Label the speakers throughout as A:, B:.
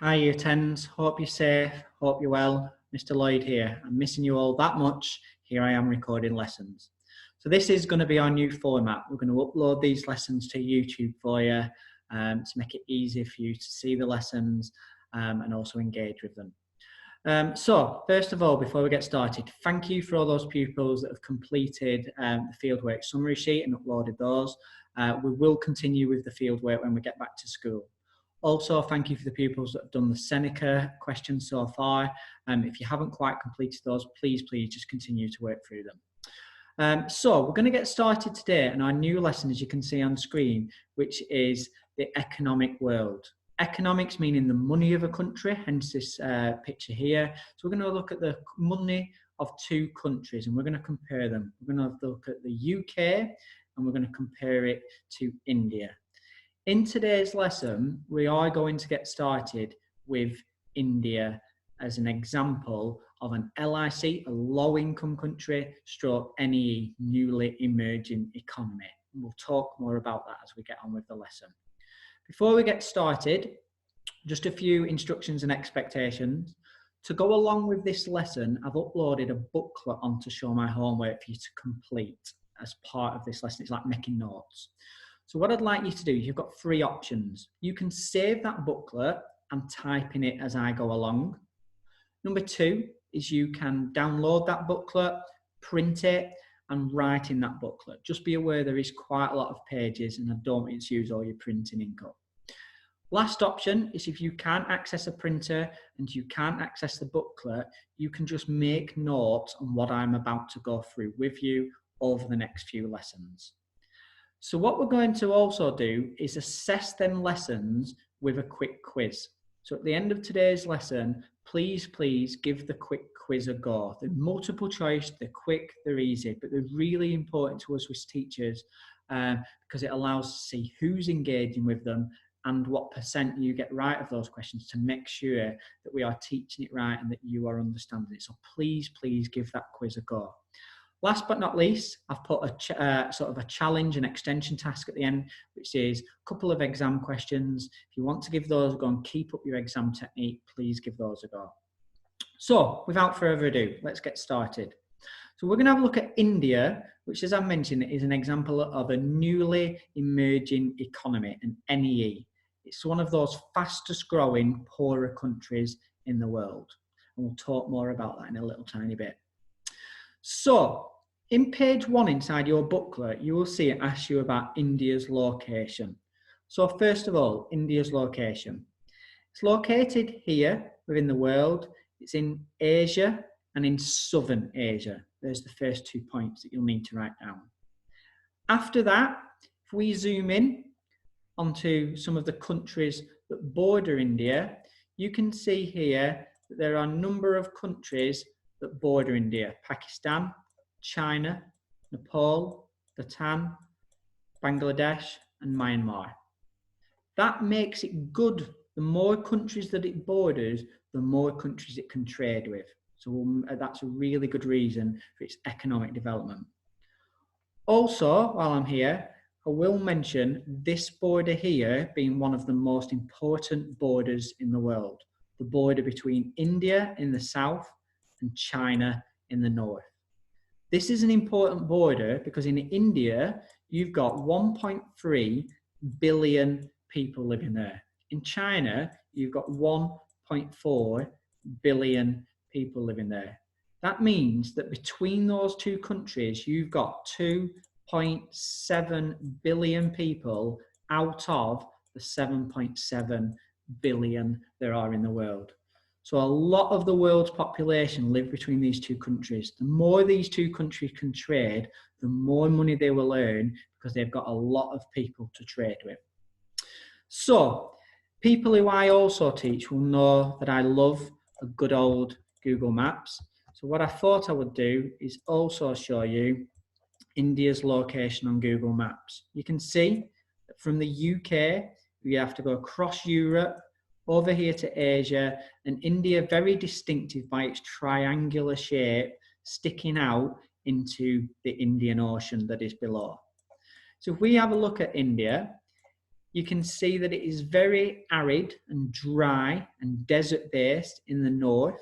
A: Hi, Year 10s. Hope you're safe. Hope you're well. Mr. Lloyd here. I'm missing you all that much. Here I am recording lessons. So this is going to be our new format. We're going to upload these lessons to YouTube for you to make it easy for you to see the lessons and also engage with them. So first of all, before we get started, thank you for all those pupils that have completed the fieldwork summary sheet and uploaded those. We will continue with the fieldwork when we get back to school. Also, thank you for the pupils that have done the Seneca questions so far. If you haven't quite completed those, please just continue to work through them. So we're going to get started today on our new lesson, as you can see on screen, which is the economic world. Economics meaning the money of a country, hence this picture here. So we're going to look at the money of two countries and we're going to compare them. We're going to look at the UK and we're going to compare it to India. In today's lesson, we are going to get started with India as an example of an LIC, a low-income country, stroke NEE, newly emerging economy. And we'll talk more about that as we get on with the lesson. Before we get started, just a few instructions and expectations. To go along with this lesson, I've uploaded a booklet on to show my homework for you to complete as part of this lesson. It's like making notes. So what I'd like you to do is you've got three options. You can save that booklet and type in it as I go along. Number two is you can download that booklet, print it, and write in that booklet. Just be aware there is quite a lot of pages and I don't want you to use all your printing ink up. Last option is if you can't access a printer and you can't access the booklet, you can just make notes on what I'm about to go through with you over the next few lessons. So what we're going to also do is assess them lessons with a quick quiz. So at the end of today's lesson, please give the quick quiz a go. They're multiple choice, they're quick, they're easy, but they're really important to us as teachers because it allows us to see who's engaging with them and what percent you get right of those questions to make sure that we are teaching it right and that you are understanding it. So please give that quiz a go. Last but not least, I've put a sort of a challenge and extension task at the end, which is a couple of exam questions. If you want to give those a go and keep up your exam technique, please give those a go. So without further ado, let's get started. So we're going to have a look at India, which, as I mentioned, is an example of a newly emerging economy, an NEE. It's one of those fastest growing, poorer countries in the world. And we'll talk more about that in a little tiny bit. So, in page 1 inside your booklet, you will see it asks you about India's location. So first of all, India's location. It's located here within the world. It's in Asia and in southern Asia. There's the first 2 points that you'll need to write down. After that, if we zoom in onto some of the countries that border India, you can see here that there are a number of countries that border India: Pakistan, China, Nepal, Bhutan, Bangladesh, and Myanmar. That makes it good. The more countries that it borders, the more countries it can trade with. So that's a really good reason for its economic development. Also, while I'm here, I will mention this border here being one of the most important borders in the world. The border between India in the south and China in the north. This is an important border because in India, you've got 1.3 billion people living there. In China, you've got 1.4 billion people living there. That means that between those two countries, you've got 2.7 billion people out of the 7.7 billion there are in the world. So a lot of the world's population live between these two countries. The more these two countries can trade, the more money they will earn because they've got a lot of people to trade with. So people who I also teach will know that I love a good old Google Maps. So what I thought I would do is also show you India's location on Google Maps. You can see that from the UK, you have to go across Europe, over here to Asia, and India very distinctive by its triangular shape sticking out into the Indian Ocean that is below. So if we have a look at India, you can see that it is very arid and dry and desert-based in the north.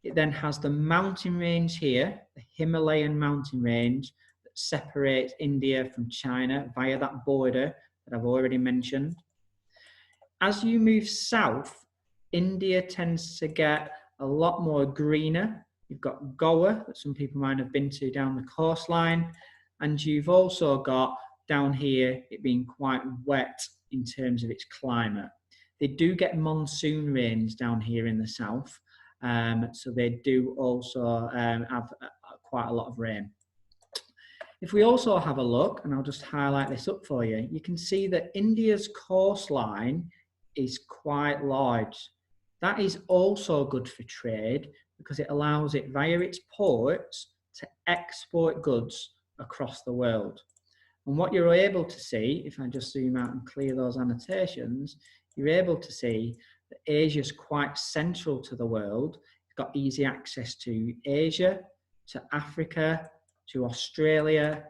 A: It then has the mountain range here, the Himalayan mountain range, that separates India from China via that border that I've already mentioned. As you move south, India tends to get a lot more greener. You've got Goa, that some people might have been to down the coastline, and you've also got down here it being quite wet in terms of its climate. They do get monsoon rains down here in the south, so they do also have quite a lot of rain. If we also have a look, and I'll just highlight this up for you, you can see that India's coastline is quite large. That is also good for trade because it allows it via its ports to export goods across the world. And what you're able to see, if I just zoom out and clear those annotations, you're able to see that Asia is quite central to the world. It's got easy access to Asia, to Africa, to Australia,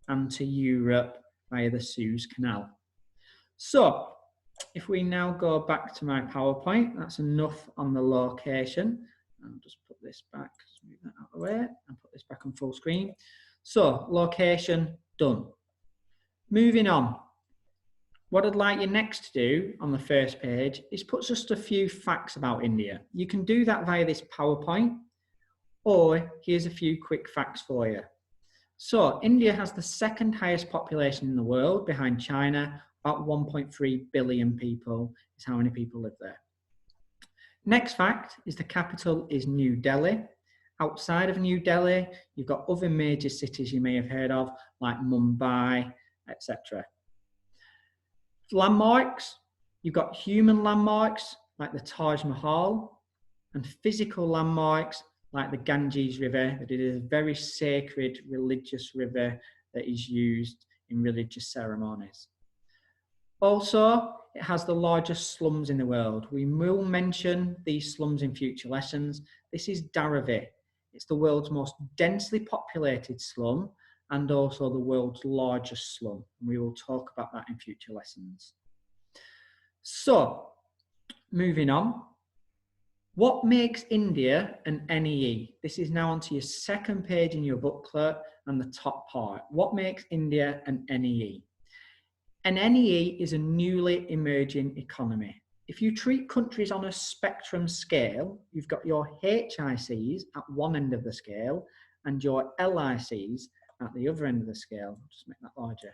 A: and to Europe via the Suez Canal. So, if we now go back to my PowerPoint, that's enough on the location. I'll just put this back, move that out of the way, and put this back on full screen. So, location done. Moving on. What I'd like you next to do on the first page is put just a few facts about India. You can do that via this PowerPoint, or here's a few quick facts for you. So, India has the second highest population in the world behind China. About 1.3 billion people is how many people live there. Next fact is the capital is New Delhi. Outside of New Delhi, you've got other major cities you may have heard of, like Mumbai, etc. Landmarks, you've got human landmarks, like the Taj Mahal, and physical landmarks, like the Ganges River, that it is a very sacred religious river that is used in religious ceremonies. Also, it has the largest slums in the world. We will mention these slums in future lessons. This is Dharavi. It's the world's most densely populated slum and also the world's largest slum. We will talk about that in future lessons. So, moving on. What makes India an NEE? This is now onto your second page in your booklet and the top part. What makes India an NEE? An NEE is a newly emerging economy. If you treat countries on a spectrum scale, you've got your HICs at one end of the scale and your LICs at the other end of the scale. I'll just make that larger.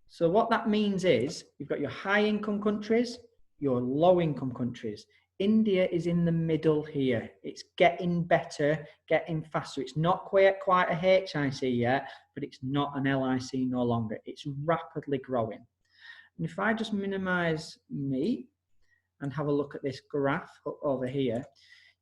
A: So what that means is you've got your high income countries, your low income countries. India is in the middle here. It's getting better, getting faster. It's not quite a HIC yet, but it's not an LIC no longer. It's rapidly growing. And if I just minimize me and have a look at this graph over here,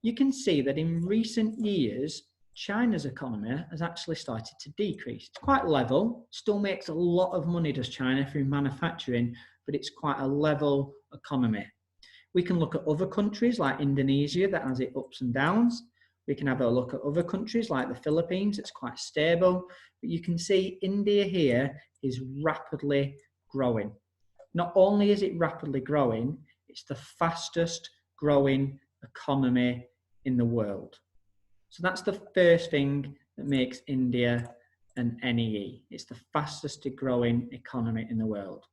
A: you can see that in recent years, China's economy has actually started to decrease. It's quite level, still makes a lot of money, does China, through manufacturing, but it's quite a level economy. We can look at other countries like Indonesia that has its ups and downs. We can have a look at other countries like the Philippines, it's quite stable. But you can see India here is rapidly growing. Not only is it rapidly growing, it's the fastest growing economy in the world. So that's the first thing that makes India an NEE. It's the fastest growing economy in the world.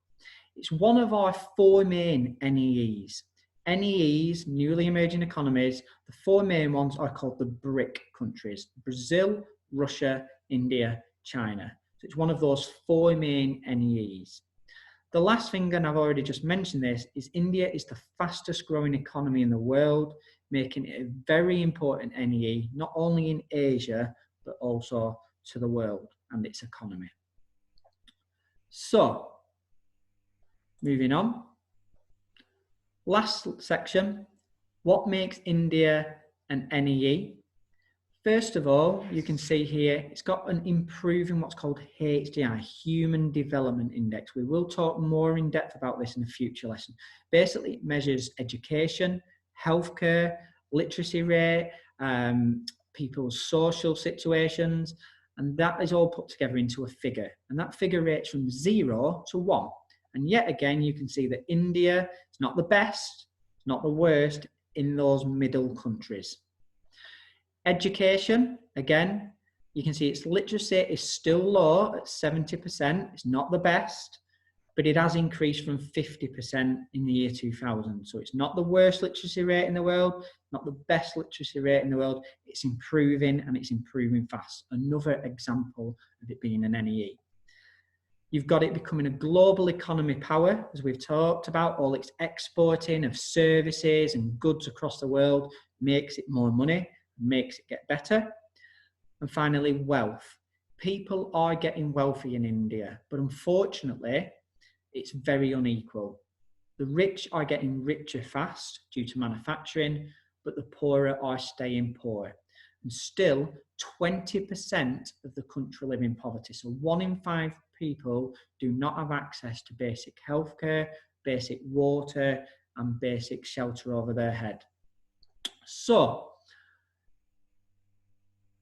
A: It's one of our four main NEEs. NEEs, newly emerging economies, the four main ones are called the BRIC countries: Brazil, Russia, India, China. So it's one of those four main NEEs. The last thing, and I've already just mentioned this, is India is the fastest growing economy in the world, making it a very important NEE, not only in Asia, but also to the world and its economy. So, moving on. Last section, what makes India an NEE? First of all, you can see here, it's got an improving what's called HDI, Human Development Index. We will talk more in depth about this in a future lesson. Basically, it measures education, healthcare, literacy rate, people's social situations, and that is all put together into a figure. And that figure rates from 0 to 1. And yet again, you can see that India is not the best, it's not the worst in those middle countries. Education, again, you can see its literacy is still low at 70%. It's not the best, but it has increased from 50% in the year 2000. So it's not the worst literacy rate in the world, not the best literacy rate in the world. It's improving, and it's improving fast. Another example of it being an NEE. You've got it becoming a global economy power, as we've talked about. All its exporting of services and goods across the world makes it more money, makes it get better. And finally, wealth. People are getting wealthy in India, but unfortunately, it's very unequal. The rich are getting richer fast due to manufacturing, but the poorer are staying poor. And still, 20% of the country live in poverty. So 1 in 5 people do not have access to basic healthcare, basic water, and basic shelter over their head. So,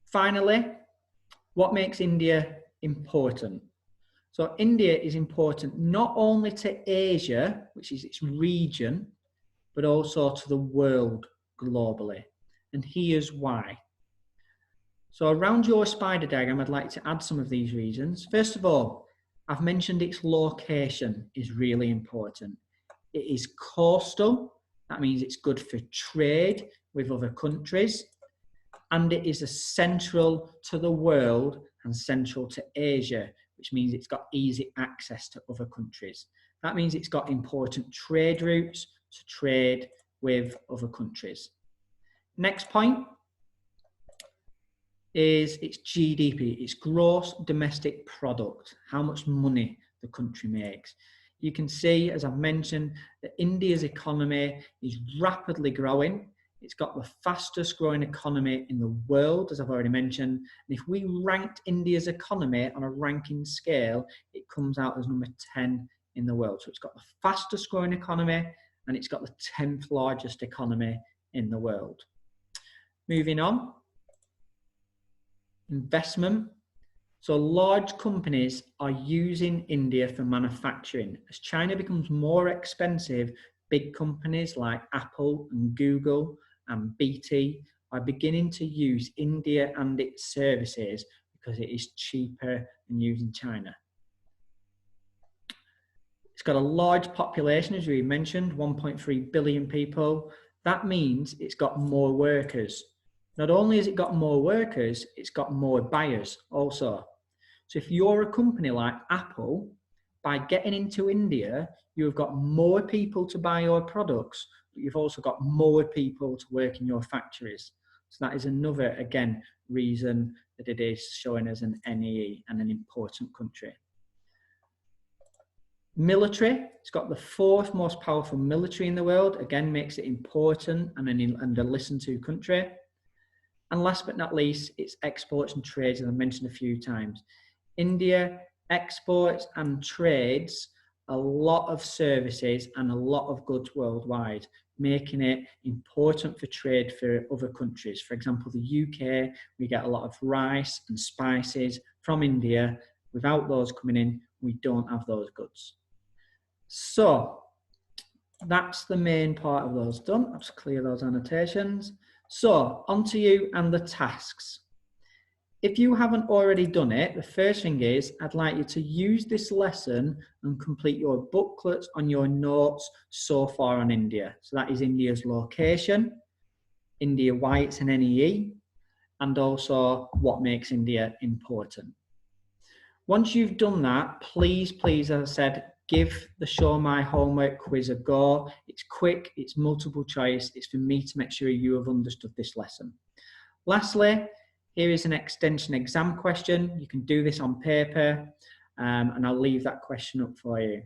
A: finally, what makes India important? So India is important not only to Asia, which is its region, but also to the world globally. And here's why. So around your spider diagram, I'd like to add some of these reasons. First of all, I've mentioned its location is really important. It is coastal. That means it's good for trade with other countries. And it is central to the world and central to Asia, which means it's got easy access to other countries. That means it's got important trade routes to trade with other countries. Next point is its GDP, its gross domestic product, how much money the country makes. You can see, as I've mentioned, that India's economy is rapidly growing. It's got the fastest growing economy in the world, as I've already mentioned. And if we ranked India's economy on a ranking scale, it comes out as number 10 in the world. So it's got the fastest growing economy, and it's got the 10th largest economy in the world. Moving on. Investment. So large companies are using India for manufacturing. As China becomes more expensive, big companies like Apple and Google and Bede are beginning to use India and its services because it is cheaper than using China. It's got a large population, as we mentioned, 1.3 billion people. That means it's got more workers. Not only has it got more workers, it's got more buyers also. So if you're a company like Apple, by getting into India, you've got more people to buy your products, but you've also got more people to work in your factories. So that is another, again, reason that it is showing as an NEE and an important country. Military, it's got the 4th most powerful military in the world, again, makes it important and a listened to country. And last but not least, its exports and trades, as I mentioned a few times. India exports and trades a lot of services and a lot of goods worldwide, making it important for trade for other countries. For example, the UK, we get a lot of rice and spices from India. Without those coming in, we don't have those goods. So that's the main part of those done. I'll just clear those annotations. So on to you and the tasks. If you haven't already done it, the first thing is I'd like you to use this lesson and complete your booklets on your notes so far on India. So that is India's location, India, why it's an NEE, and also what makes India important. Once you've done that, please, as I said, give the Show My Homework quiz a go. It's quick, it's multiple choice. It's for me to make sure you have understood this lesson. Lastly, here is an extension exam question. You can do this on paper, and I'll leave that question up for you.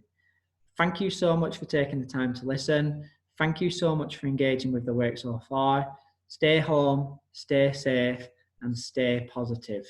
A: Thank you so much for taking the time to listen. Thank you so much for engaging with the work so far. Stay home, stay safe, and stay positive.